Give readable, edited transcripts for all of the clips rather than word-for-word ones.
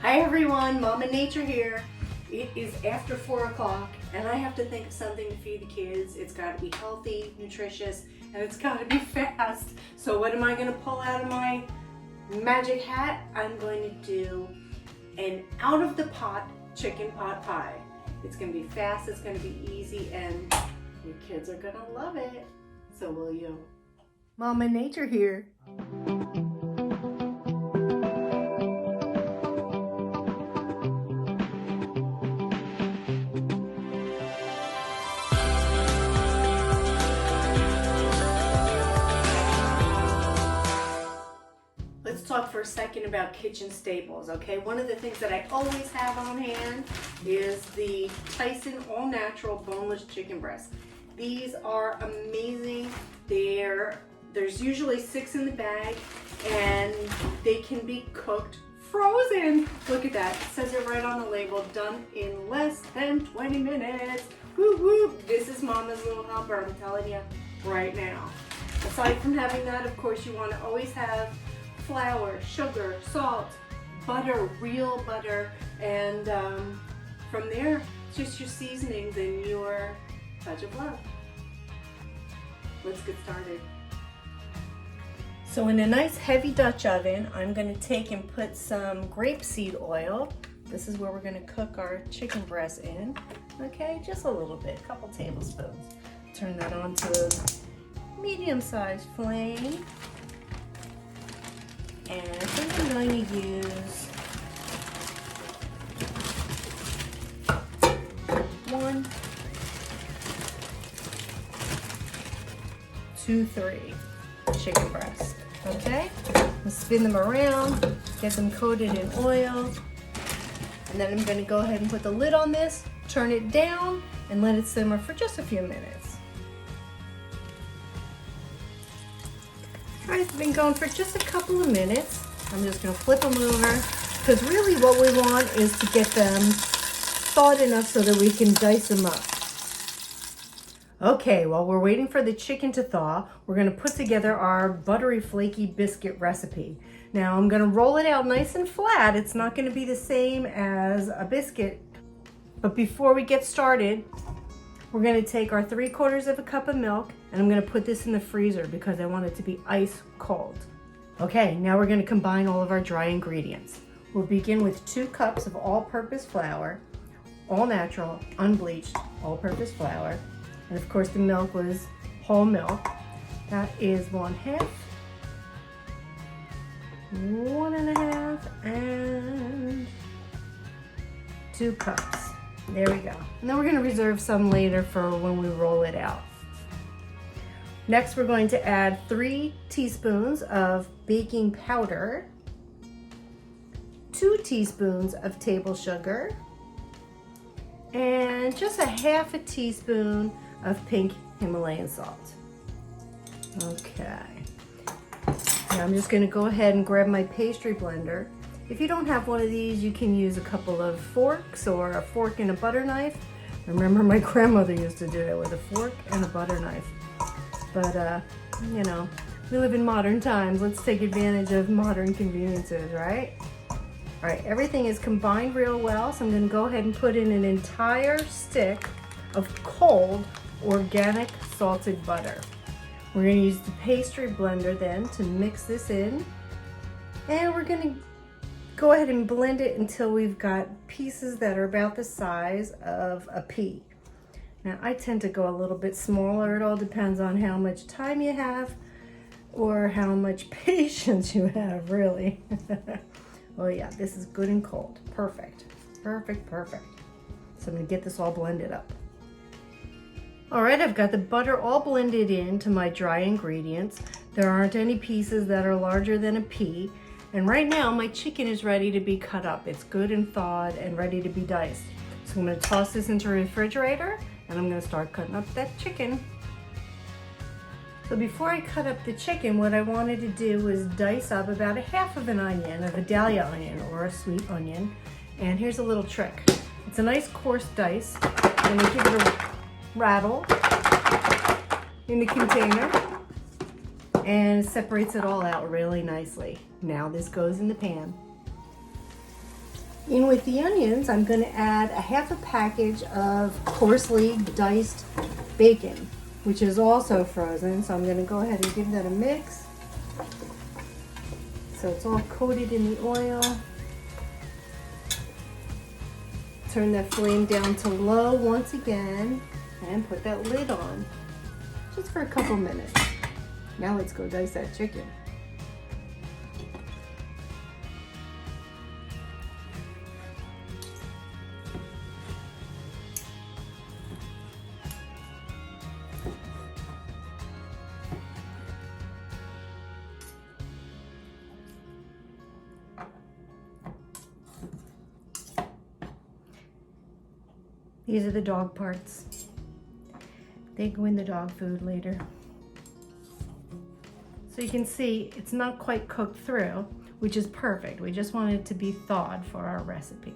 Hi everyone, MamaNature here. It is after 4 o'clock and I have to think of something to feed the kids. It's got to be healthy, nutritious, and it's got to be fast. So what am I going to pull out of my magic hat? I'm going to do an out of the pot chicken pot pie. It's going to be fast, it's going to be easy, and your kids are going to love it. So will you? MamaNature here. Let's talk for a second about kitchen staples, okay? One of the things that I always have on hand is the Tyson All Natural Boneless Chicken Breast. These are amazing. There's usually 6 in the bag, and they can be cooked frozen. Look at that. It says it right on the label, done in less than 20 minutes. Woo woo. This is Mama's little helper, I'm telling you right now. Aside from having that, of course, you want to always have flour, sugar, salt, butter, real butter, and from there, just your seasonings and your touch of love. Let's get started. So in a nice heavy Dutch oven, I'm going to take and put some grapeseed oil. This is where we're going to cook our chicken breast in. Okay, just a little bit, a couple tablespoons. Turn that on to a medium-sized flame. And I think I'm going to use 1, 2, 3 chicken breasts. Okay? I'll spin them around, get them coated in oil, and then I'm going to go ahead and put the lid on this, turn it down, and let it simmer for just a few minutes. All right, it's been going for just a couple of minutes. I'm just going to flip them over, because really what we want is to get them thawed enough so that we can dice them up. Okay, while we're waiting for the chicken to thaw, we're going to put together our buttery flaky biscuit recipe. Now I'm going to roll it out nice and flat. It's not going to be the same as a biscuit. But before we get started, we're going to take our 3/4 cup of milk, and I'm going to put this in the freezer because I want it to be ice cold. Okay, now we're going to combine all of our dry ingredients. We'll begin with 2 cups of all-purpose flour, all natural, unbleached, all-purpose flour. And of course the milk was whole milk. That is 1/2, 1 1/2, and 2 cups. There we go. And then we're going to reserve some later for when we roll it out. Next, we're going to add 3 teaspoons of baking powder, 2 teaspoons of table sugar, and just a 1/2 teaspoon of pink Himalayan salt. Okay. Now I'm just going to go ahead and grab my pastry blender. If you don't have one of these, you can use a couple of forks or a fork and a butter knife. I remember my grandmother used to do that with a fork and a butter knife. But, you know, we live in modern times. Let's take advantage of modern conveniences, right? All right, everything is combined real well, so I'm going to go ahead and put in an entire stick of cold organic salted butter. We're going to use the pastry blender then to mix this in, and we're going to go ahead and blend it until we've got pieces that are about the size of a pea. Now I tend to go a little bit smaller. It all depends on how much time you have or how much patience you have, really. Oh yeah, this is good and cold. Perfect, perfect, perfect. So I'm going to get this all blended up. All right, I've got the butter all blended into my dry ingredients. There aren't any pieces that are larger than a pea. And right now my chicken is ready to be cut up. It's good and thawed and ready to be diced. So I'm going to toss this into the refrigerator, and I'm going to start cutting up that chicken. So before I cut up the chicken, what I wanted to do was dice up about a 1/2 an onion, a Vidalia onion or a sweet onion. And here's a little trick. It's a nice coarse dice. I'm going to give it a rattle in the container, and it separates it all out really nicely. Now this goes in the pan. In with the onions, I'm going to add a half a package of coarsely diced bacon, which is also frozen. So I'm going to go ahead and give that a mix. So it's all coated in the oil. Turn that flame down to low once again and put that lid on just for a couple minutes. Now let's go dice that chicken. These are the dog parts. They go in the dog food later. So you can see it's not quite cooked through, which is perfect. We just want it to be thawed for our recipe.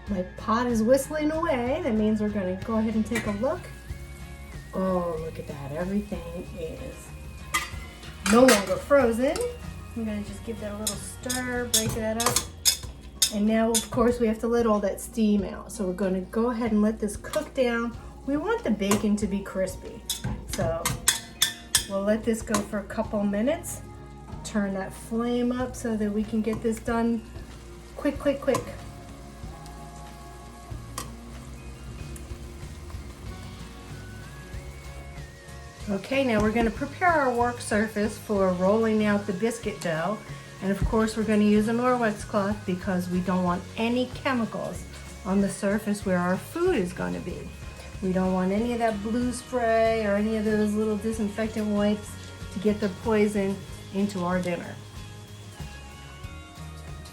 My pot is whistling away. That means we're going to go ahead and take a look. Oh, look at that. Everything is no longer frozen. I'm going to just give that a little stir, break that up. And now, of course, we have to let all that steam out. So we're going to go ahead and let this cook down. We want the bacon to be crispy. So we'll let this go for a couple minutes. Turn that flame up so that we can get this done quick, quick, quick. Okay, now we're going to prepare our work surface for rolling out the biscuit dough. And of course we're going to use a Norwex cloth because we don't want any chemicals on the surface where our food is going to be. We don't want any of that blue spray or any of those little disinfectant wipes to get the poison into our dinner.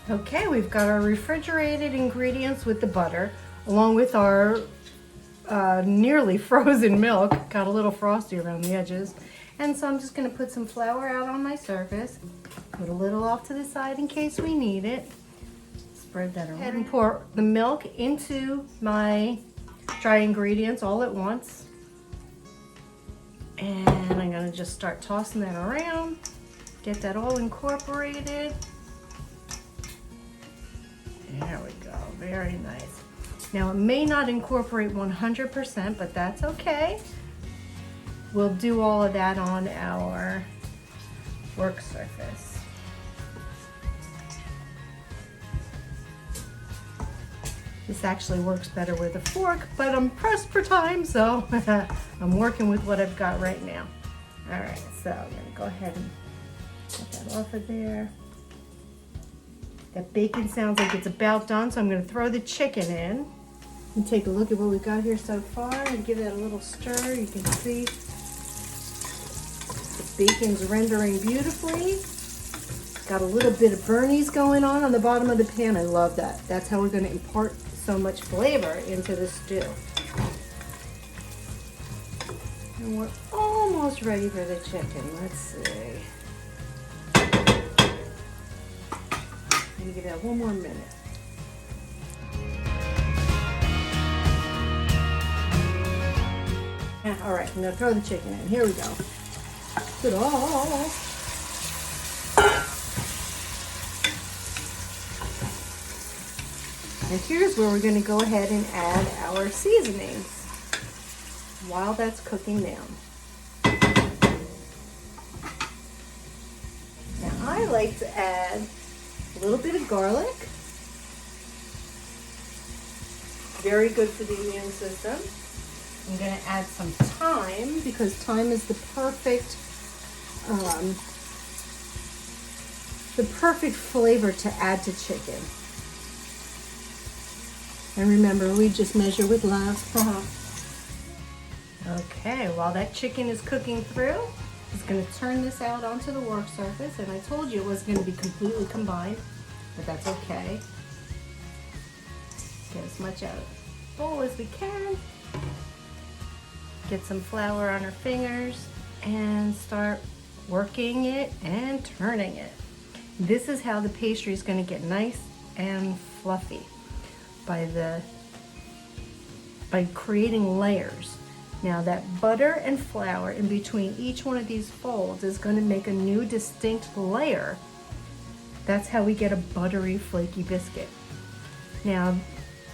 Okay, we've got our refrigerated ingredients with the butter, along with our nearly frozen milk. Got a little frosty around the edges. And so I'm just going to put some flour out on my surface. Put a little off to the side in case we need it. Spread that around. And pour the milk into my dry ingredients all at once. And I'm going to just start tossing that around. Get that all incorporated. There we go. Very nice. Now it may not incorporate 100%, but that's okay. We'll do all of that on our work surface. This actually works better with a fork, but I'm pressed for time, so I'm working with what I've got right now. All right, so I'm gonna go ahead and get that off of there. That bacon sounds like it's about done, so I'm gonna throw the chicken in. And take a look at what we've got here so far and give that a little stir. You can see the bacon's rendering beautifully. Got a little bit of burnies going on the bottom of the pan. I love that. That's how we're going to impart so much flavor into the stew. And we're almost ready for the chicken. Let's see. Let me give that one more minute. All right, I'm gonna throw the chicken in. Here we go. Ta-da! And here's where we're gonna go ahead and add our seasonings while that's cooking down. Now I like to add a little bit of garlic. Very good for the immune system. I'm going to add some thyme because thyme is the perfect flavor to add to chicken. And remember, we just measure with love. Okay, while that chicken is cooking through, I'm just going to turn this out onto the work surface. And I told you it was going to be completely combined, but that's okay. Get as much out of the bowl as we can. Get some flour on our fingers and start working it and turning it. This is how the pastry is going to get nice and fluffy, by creating layers. Now that butter and flour in between each one of these folds is going to make a new distinct layer. That's how we get a buttery, flaky biscuit. Now,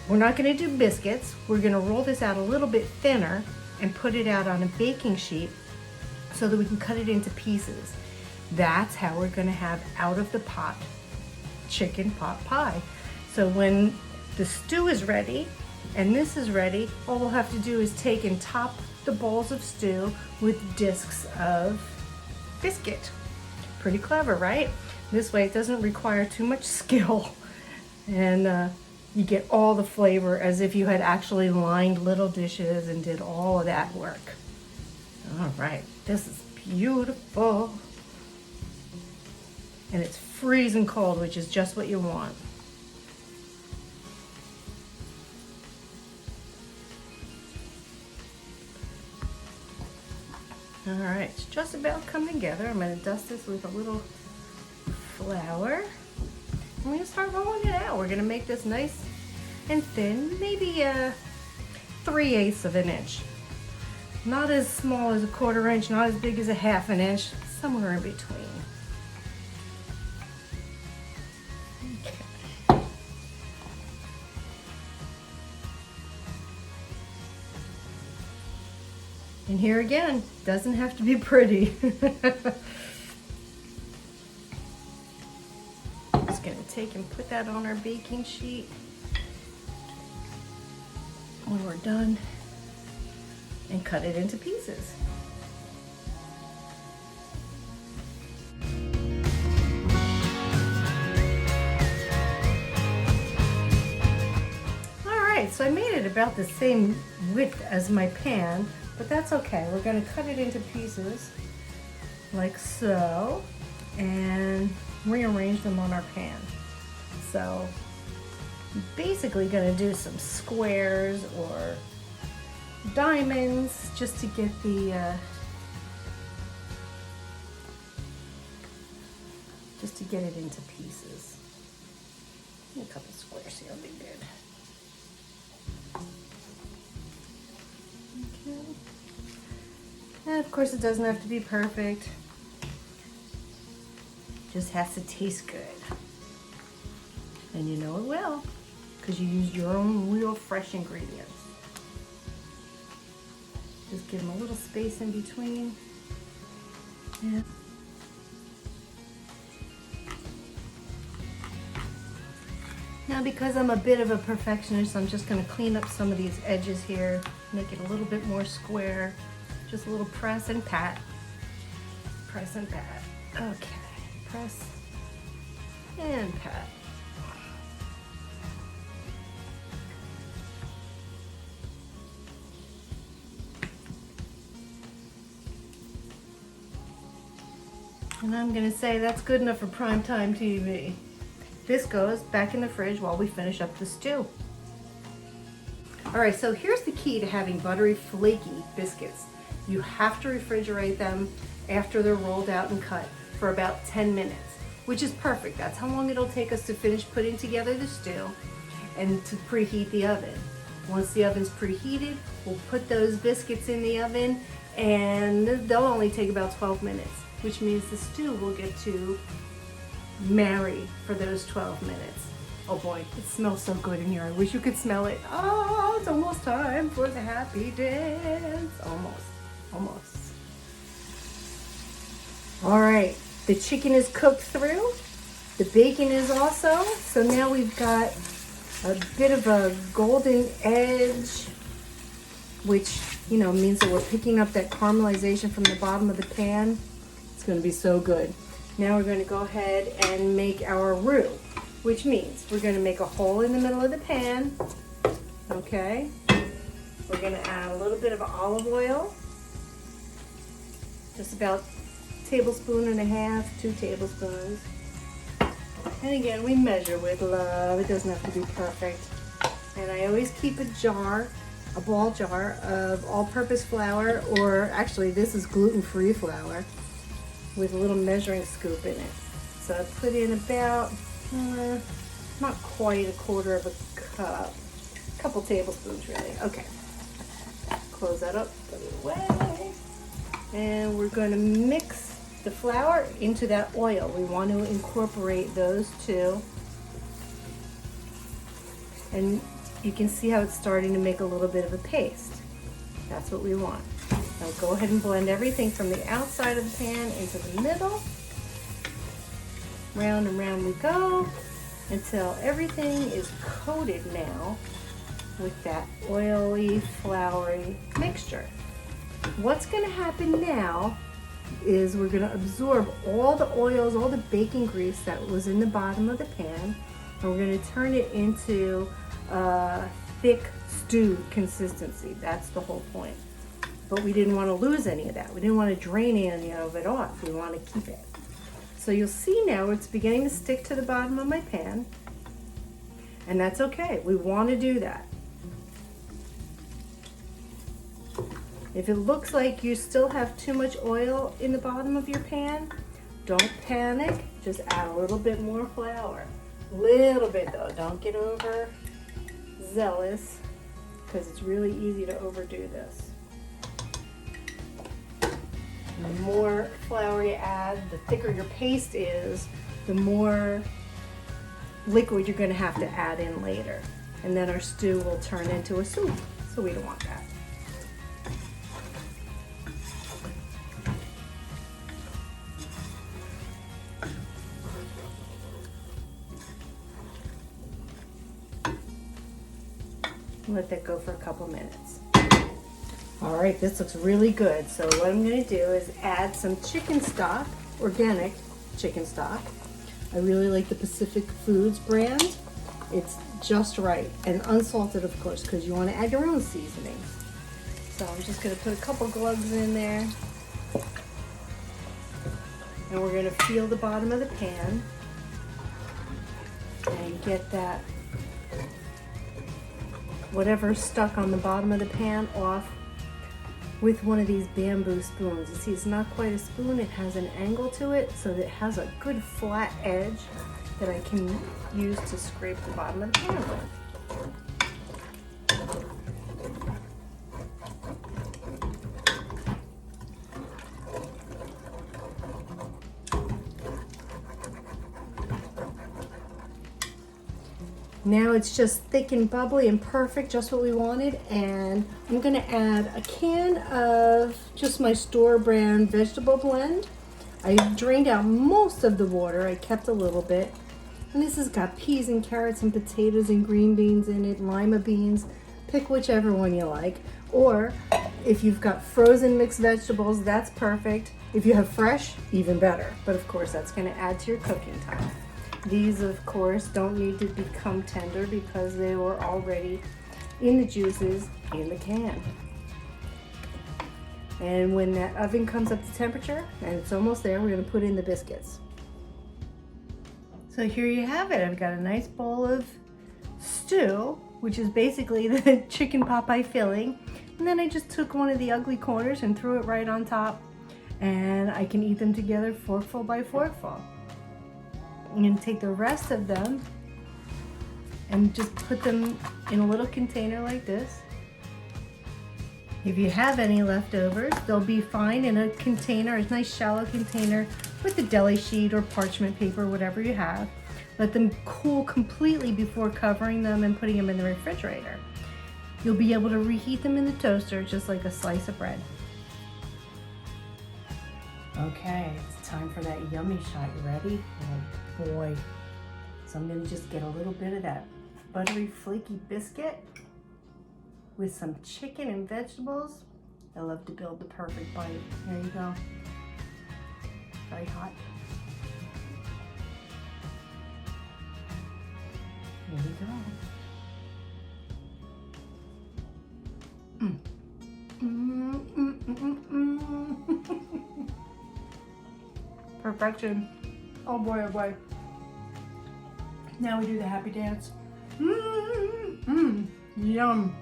we're not going to do biscuits. We're going to roll this out a little bit thinner and put it out on a baking sheet so that we can cut it into pieces. That's how we're going to have out of the pot chicken pot pie. So when the stew is ready and this is ready, all we'll have to do is take and top the bowls of stew with discs of biscuit. Pretty clever, right? This way it doesn't require too much skill, and you get all the flavor as if you had actually lined little dishes and did all of that work. All right, this is beautiful. And it's freezing cold, which is just what you want. All right, it's just about come together. I'm going to dust this with a little flour. I'm going to start rolling it out. We're going to make this nice and thin, maybe 3/8 of an inch. Not as small as a 1/4 inch, not as big as a 1/2 inch, somewhere in between. Okay. And here again, doesn't have to be pretty. Just going to take and put that on our baking sheet. When we're done, and cut it into pieces. All right, so I made it about the same width as my pan, but that's okay. We're going to cut it into pieces like so and rearrange them on our pan. So basically going to do some squares or diamonds just to get the just to get it into pieces. A couple squares here will be good. Okay. And of course it doesn't have to be perfect. Just has to taste good. And you know it will, because you use your own real fresh ingredients. Just give them a little space in between. Yeah. Now because I'm a bit of a perfectionist, I'm just going to clean up some of these edges here, make it a little bit more square. Just a little press and pat. Press and pat. Okay, press and pat. And I'm going to say that's good enough for primetime TV. This goes back in the fridge while we finish up the stew. All right, so here's the key to having buttery, flaky biscuits. You have to refrigerate them after they're rolled out and cut for about 10 minutes, which is perfect. That's how long it'll take us to finish putting together the stew and to preheat the oven. Once the oven's preheated, we'll put those biscuits in the oven and they'll only take about 12 minutes. Which means the stew will get to marry for those 12 minutes. Oh boy, it smells so good in here. I wish you could smell it. Oh, it's almost time for the happy dance. Almost. All right, the chicken is cooked through. The bacon is also. So now we've got a bit of a golden edge, which, you know, means that we're picking up that caramelization from the bottom of the pan. It's going to be so good. Now we're going to go ahead and make our roux, which means we're going to make a hole in the middle of the pan. Okay. We're going to add a little bit of olive oil, just about 1.5 tablespoons, 2 tablespoons. And again, we measure with love. It doesn't have to be perfect. And I always keep a jar, a ball jar of all-purpose flour, or actually this is gluten-free flour. with a little measuring scoop in it. So I put in about, not quite a quarter of a cup, a couple tablespoons really. Okay, close that up, put it away. And we're going to mix the flour into that oil. We want to incorporate those two. And you can see how it's starting to make a little bit of a paste. That's what we want. Now go ahead and blend everything from the outside of the pan into the middle. Round and round we go until everything is coated now with that oily, floury mixture. What's going to happen now is we're going to absorb all the oils, all the baking grease that was in the bottom of the pan, and we're going to turn it into a thick stewed consistency. That's the whole point. But we didn't want to lose any of that. We didn't want to drain any of it off. We want to keep it. So you'll see now it's beginning to stick to the bottom of my pan, and that's okay. We want to do that. If it looks like you still have too much oil in the bottom of your pan, don't panic. Just add a little bit more flour. Little bit though. Don't get over zealous because it's really easy to overdo this. The more flour you add, the thicker your paste is, the more liquid you're going to have to add in later. And then our stew will turn into a soup. So we don't want that. Let that go for a couple minutes. All right, this looks really good. So what I'm going to do is add some chicken stock, organic chicken stock. I really like the Pacific Foods brand. It's just right, and unsalted, of course, because you want to add your own seasonings. So I'm just going to put a couple glugs in there, and we're going to feel the bottom of the pan and get that whatever's stuck on the bottom of the pan off with one of these bamboo spoons. You see, it's not quite a spoon, it has an angle to it, so that it has a good flat edge that I can use to scrape the bottom of the pan with. Now it's just thick and bubbly and perfect, just what we wanted. And I'm gonna add a can of just my store brand vegetable blend. I drained out most of the water, I kept a little bit. And this has got peas and carrots and potatoes and green beans in it, lima beans. Pick whichever one you like. Or if you've got frozen mixed vegetables, that's perfect. If you have fresh, even better. But of course, that's gonna add to your cooking time. These, of course, don't need to become tender because they were already in the juices in the can. And when that oven comes up to temperature, and it's almost there, we're going to put in the biscuits. So here you have it. I've got a nice bowl of stew, which is basically the chicken pot pie filling. And then I just took one of the ugly corners and threw it right on top. And I can eat them together forkful by forkful. I'm going to take the rest of them and just put them in a little container like this. If you have any leftovers, they'll be fine in a container, a nice shallow container with a deli sheet or parchment paper, whatever you have. Let them cool completely before covering them and putting them in the refrigerator. You'll be able to reheat them in the toaster just like a slice of bread. Okay, it's time for that yummy shot. You ready? Oh boy. So I'm gonna just get a little bit of that buttery, flaky biscuit with some chicken and vegetables. I love to build the perfect bite. There you go. Very hot. Here we go. Perfection. Oh boy, oh boy. Now we do the happy dance. Yum.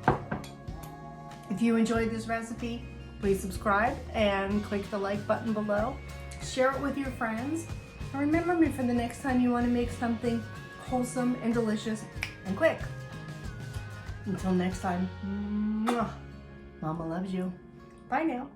If you enjoyed this recipe, please subscribe and click the like button below. share it with your friends. And remember me for the next time you want to make something wholesome and delicious and quick. Until next time, Mama loves you. Bye now.